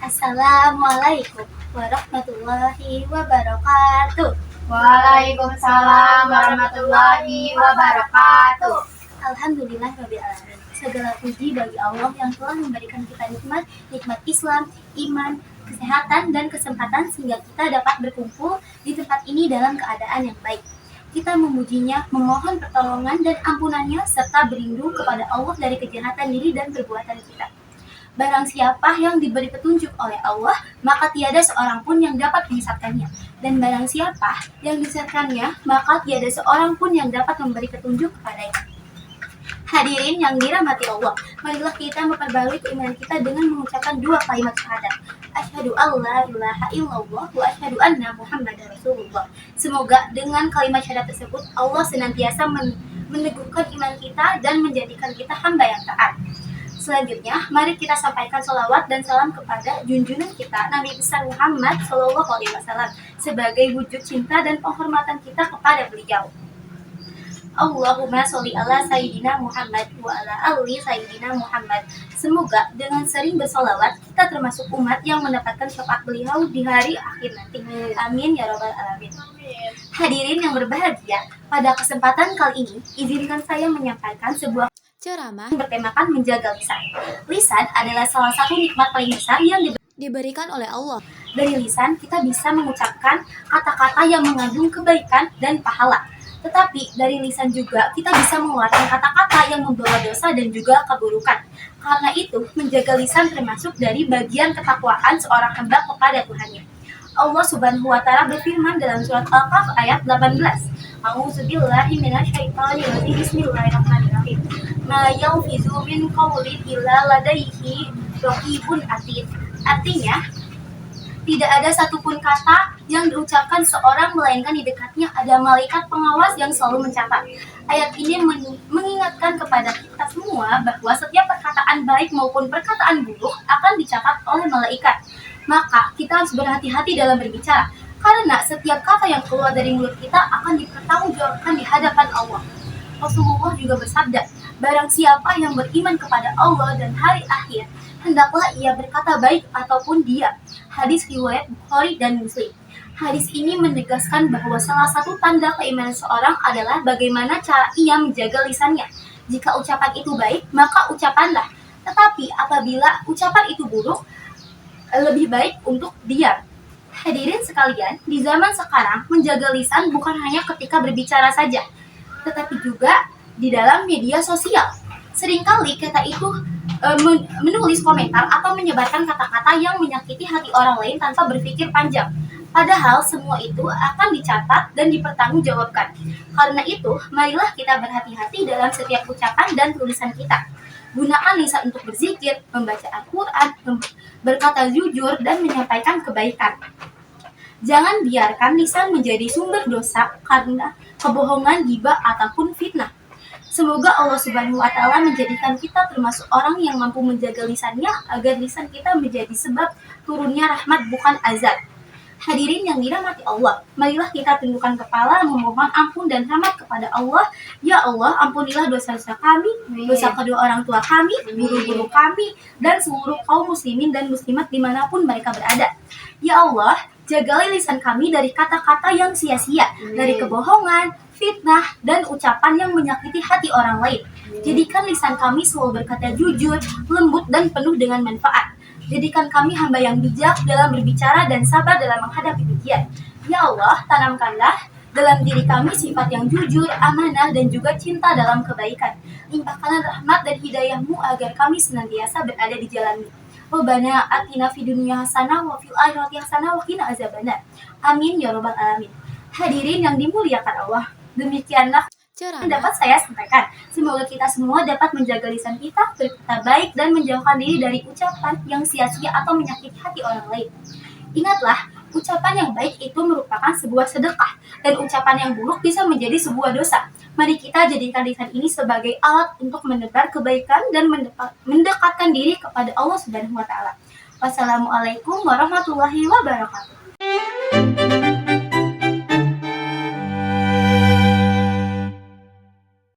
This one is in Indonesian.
Assalamualaikum warahmatullahi wabarakatuh. Waalaikumsalam warahmatullahi wabarakatuh. Alhamdulillahirabbil alamin. Segala puji bagi Allah yang telah memberikan kita nikmat Islam, iman, kesehatan dan kesempatan sehingga kita dapat berkumpul di tempat ini dalam keadaan yang baik. Kita memujinya, memohon pertolongan dan ampunannya serta berlindung kepada Allah dari kejahatan diri dan perbuatan kita. Barang siapa yang diberi petunjuk oleh Allah, maka tiada seorang pun yang dapat menyesatkannya. Dan barang siapa yang disesatkannya, maka tiada seorang pun yang dapat memberi petunjuk kepadanya. Hadirin yang dirahmati Allah, marilah kita memperbarui keimanan kita dengan mengucapkan dua kalimat syahadat. Asyhadu alla ilaha illallah wa asyhadu anna Muhammadar Rasulullah. Semoga dengan kalimat syahadat tersebut Allah senantiasa meneguhkan iman kita dan menjadikan kita hamba yang taat. Selanjutnya, mari kita sampaikan sholawat dan salam kepada junjungan kita Nabi besar Muhammad SAW sebagai wujud cinta dan penghormatan kita kepada beliau. Allahumma sholli ala Sayyidina Muhammad wa ala ali Sayyidina Muhammad. Semoga dengan sering bersolawat kita termasuk umat yang mendapatkan syafaat beliau di hari akhir nanti. Amin ya rabbal alamin. Hadirin yang berbahagia, pada kesempatan kali ini izinkan saya menyampaikan sebuah ceramah bertemakan menjaga lisan. Lisan adalah salah satu nikmat paling besar yang diberikan oleh Allah. Dari lisan kita bisa mengucapkan kata-kata yang mengandung kebaikan dan pahala. Tetapi dari lisan juga kita bisa mengeluarkan kata-kata yang membawa dosa dan juga keburukan. Karena itu, menjaga lisan termasuk dari bagian ketakwaan seorang hamba kepada Tuhannya. Allah Subhanahu wa taala berfirman dalam surat Al-Kahf ayat 18. A'udzubillahi minasyaitonir rajim. Bismillahirrahmanirrahim. Ma yalfizu min qawlin illa ladaihi raqibun atid. Artinya, tidak ada satupun kata yang diucapkan seorang melainkan di dekatnya ada malaikat pengawas yang selalu mencatat. Ayat ini mengingatkan kepada kita semua bahwa setiap perkataan baik maupun perkataan buruk akan dicatat oleh malaikat. Maka kita harus berhati-hati dalam berbicara, karena setiap kata yang keluar dari mulut kita akan dipertanggungjawabkan di hadapan Allah. Rasulullah juga bersabda, barang siapa yang beriman kepada Allah dan hari akhir, hendaklah ia berkata baik ataupun diam. Hadis riwayat Bukhari dan Muslim. Hadis ini menegaskan bahwa salah satu tanda keimanan seorang adalah bagaimana cara ia menjaga lisannya. Jika ucapan itu baik, maka ucapanlah. Tetapi apabila ucapan itu buruk, lebih baik untuk diam. Hadirin sekalian, di zaman sekarang menjaga lisan bukan hanya ketika berbicara saja, tetapi juga di dalam media sosial. Seringkali kita itu menulis komentar atau menyebarkan kata-kata yang menyakiti hati orang lain tanpa berpikir panjang. Padahal semua itu akan dicatat dan dipertanggungjawabkan. Karena itu, marilah kita berhati-hati dalam setiap ucapan dan tulisan kita. Gunakan lisan untuk berzikir, membaca Al-Quran, berkata jujur, dan menyampaikan kebaikan. Jangan biarkan lisan menjadi sumber dosa karena kebohongan, ghibah, ataupun fitnah. Semoga Allah Subhanahu wa taala menjadikan kita termasuk orang yang mampu menjaga lisannya agar lisan kita menjadi sebab turunnya rahmat bukan azab. Hadirin yang dirahmati Allah, marilah kita tundukkan kepala memohon ampun dan rahmat kepada Allah. Ya Allah, ampunilah dosa-dosa kami, dosa kedua orang tua kami, guru-guru kami, dan seluruh kaum muslimin dan muslimat dimanapun mereka berada. Ya Allah, jagalah lisan kami dari kata-kata yang sia-sia, dari kebohongan, fitnah, dan ucapan yang menyakiti hati orang lain. Jadikan lisan kami selalu berkata jujur, lembut, dan penuh dengan manfaat. Jadikan kami hamba yang bijak dalam berbicara dan sabar dalam menghadapi ujian. Ya Allah, tanamkanlah dalam diri kami sifat yang jujur, amanah, dan juga cinta dalam kebaikan. Limpahkanlah rahmat dan hidayah-Mu agar kami senantiasa berada di jalan-Mu. Rabbana atina fid dunya hasanah wa fil akhirati hasanah wa qina azabannar. Amin ya rabbal alamin. Hadirin yang dimuliakan Allah, demikianlah yang dapat saya sampaikan. Semoga kita semua dapat menjaga lisan kita, berkata baik, dan menjauhkan diri dari ucapan yang sia-sia atau menyakiti hati orang lain. Ingatlah, ucapan yang baik itu merupakan sebuah sedekah, dan ucapan yang buruk bisa menjadi sebuah dosa. Mari kita jadikan lisan ini sebagai alat untuk menebar kebaikan dan mendekatkan diri kepada Allah Subhanahu wa taala. Wassalamualaikum warahmatullahi wabarakatuh.